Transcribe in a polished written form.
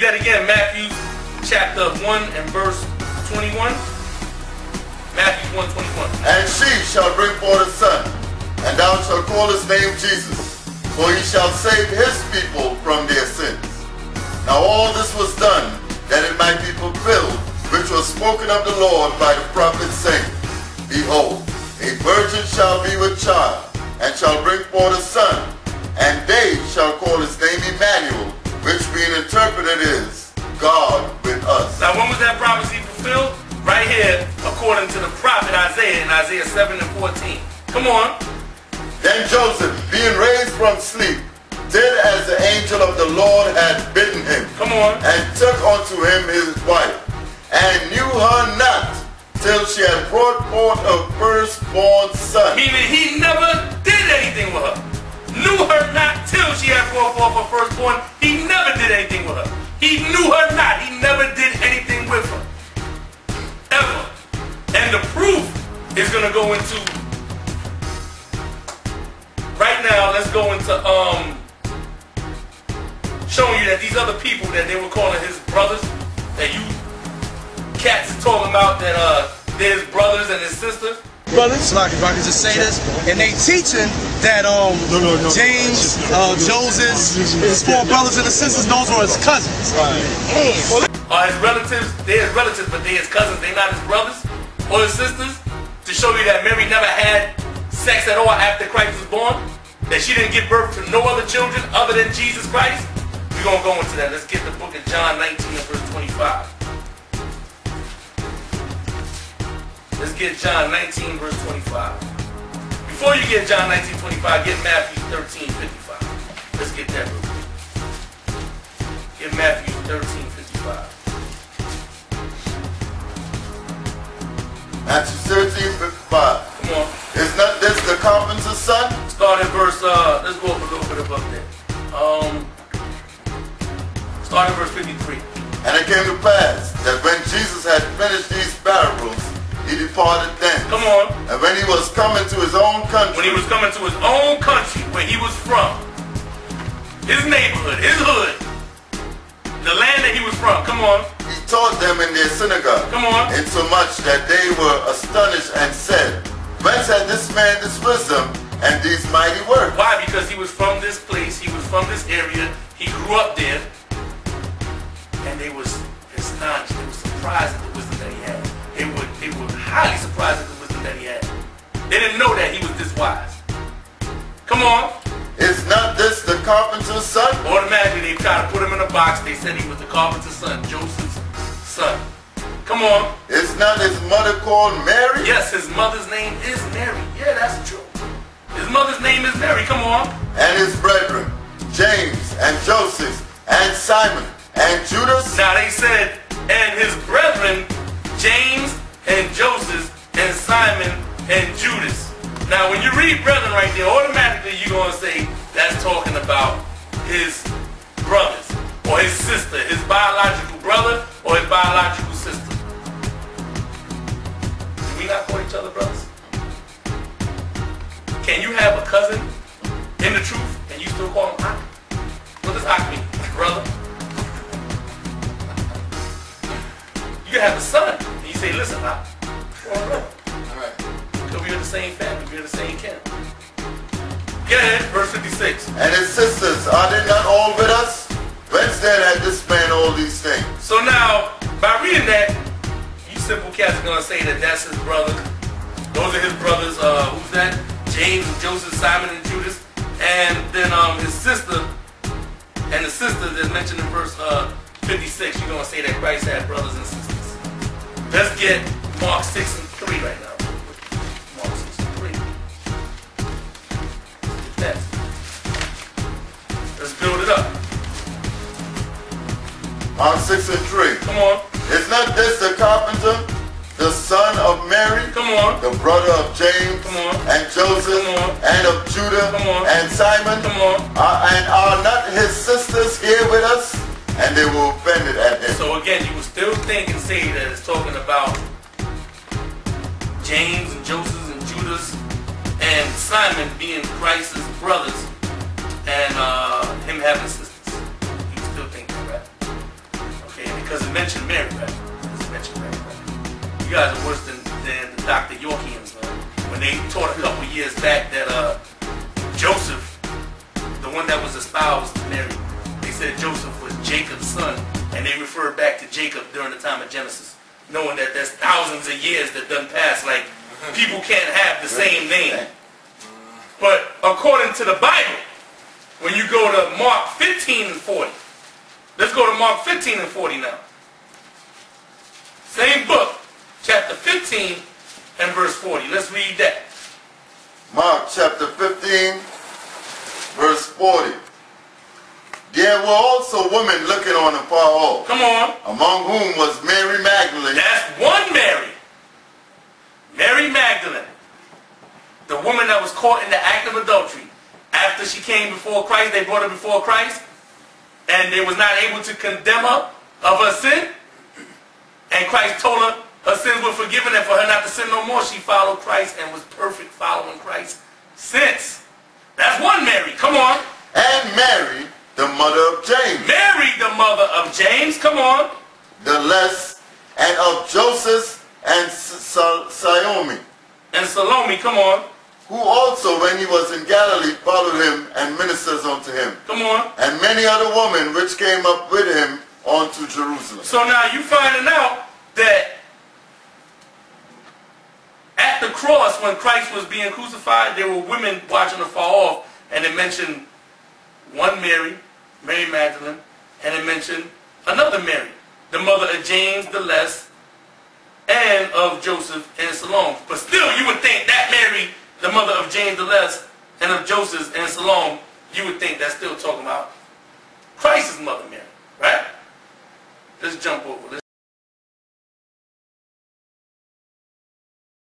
that again. Matthew chapter 1 and verse 21. Matthew 1:21. And she shall bring forth a son, and thou shalt call his name Jesus, for he shall save his people from their sins. Now all this was done, that it might be fulfilled, which was spoken of the Lord by the prophet, saying, Behold, a virgin shall be with child, and shall bring forth a son, and they shall call his name Emmanuel, which being interpreted is, God with us. Now when was that prophecy fulfilled? Right here, according to the prophet Isaiah in Isaiah 7 and 14. Come on. Then Joseph, being raised from sleep, did as the angel of the Lord had bidden him. Come on. And took unto him his wife, and knew her not, till she had brought forth a firstborn son. Meaning he never did anything with her. Knew her not till she had brought forth her firstborn. He never did anything with her. He knew her not. He never did anything with her. Ever. And the proof is going to go into, right now, let's go into showing you that these other people that they were calling his brothers, that you cats are talking about that they're his brothers and his sisters. Brothers, like if I could just say this, and they teaching that James, Joseph, his four brothers and his sisters, those were his cousins. Are his relatives? They're his relatives, but they're his cousins. They're not his brothers or his sisters. To show you that Mary never had sex at all after Christ was born, that she didn't give birth to no other children other than Jesus Christ. We're gonna go into that. Let's get the book of John 19 and verse 25. Let's get John 19 verse 25. Before you get John 19:25, get Matthew 13:55. Let's get that real quick. Get Matthew 13:55. Matthew 13:55. Come on. Is not this the carpenter's son? Start at verse, let's go up a little bit above there. Start at verse 53. And it came to pass that when Jesus had finished these parables, he departed thence. Come on. And when he was coming to his own country, When he was coming to his own country, where he was from, his neighborhood, his hood, the land that he was from, come on. he taught them in their synagogue, Come on. insomuch that they were astonished and said, Whence had this man this wisdom and these mighty works? Why? Because he was from this place, he was from this area, he grew up there, and they was astonished, they were surprised at the wisdom that he had. They were highly surprised at the wisdom that he had. They didn't know that he was this wise. Come on. Is not this the carpenter's son? Automatically they tried to put him in a box. They said he was the carpenter's son, Joseph's son. Come on. Is not his mother called Mary? Yes, his mother's name is Mary. Yeah, that's true. His mother's name is Mary. Come on. And his brethren, James and Joseph and Simon and Judas? Now they said, and his brethren, James and Joseph and Simon and Judas. Now when you read brethren right there, automatically you're going to say that's talking about his brothers or his sister, his biological brother or his biological sister. Do we not call each other brothers? Can you have a cousin in the truth and you still call him Ak? What does Ak mean? Brother? You can have a son and you say, listen, Ak, you're a brother. Alright. Because we're the same family, we're the same kin. Get ahead, verse 56. And his sisters, are they not all with us? Whence then had this man all these things? So now, by reading that, you simple cats are going to say that that's his brother. Those are his brothers. Who's that? James, Joseph, Simon, and Judas. And then his sister, and the sister that's mentioned in verse 56, you're going to say that Christ had brothers and sisters. Let's get Mark 6 and 3 right now. Mark 6 and 3. Get that. Let's build it up. Mark 6 and 3. Come on. Is not this the carpenter, the son of Mary, Come on. the brother of James, Come on. and Joseph, Come on. and of Judah, Come on. and Simon? Come on. And are not his sisters here with us? And they were offended at him. So again, you would still think and say that it's talking about James and Joseph and Judas and Simon being Christ's brothers and him having sisters. You would still think that, right? because it mentioned Mary, right? It mentioned Mary, right? You guys are worse than the Dr. Yorkians, man. When they taught a couple years back that Joseph, the one that was espoused to Mary, they said Joseph was Jacob's son, and they referred back to Jacob during the time of Genesis, knowing that there's thousands of years that done pass. Like, people can't have the same name. But according to the Bible, when you go to Mark 15 and 40, let's go to Mark 15 and 40 now. Same book, chapter 15 and verse 40. Let's read that. Mark chapter 15, verse 40. There were also women looking on afar off. Come on. Among whom was Mary Magdalene. That's one Mary. Mary Magdalene. The woman that was caught in the act of adultery. After she came before Christ, they brought her before Christ. And they was not able to condemn her of her sin. And Christ told her her sins were forgiven, and for her not to sin no more, she followed Christ and was perfect following Christ since. That's one Mary. Come on. And Mary, the mother of James. Mary, the mother of James. Come on. The less, and of Joseph and Salome. And Salome, come on. Who also, when he was in Galilee, followed him and ministers unto him. Come on. And many other women which came up with him unto Jerusalem. So now you finding out that at the cross, when Christ was being crucified, there were women watching afar off, and it mentioned one Mary, Mary Magdalene, and it mentioned another Mary, the mother of James the Less, and of Joseph and Salome. But still, you would think that Mary, the mother of James the Less, and of Joseph and Salome, you would think that's still talking about Christ's mother Mary, right? Let's jump over.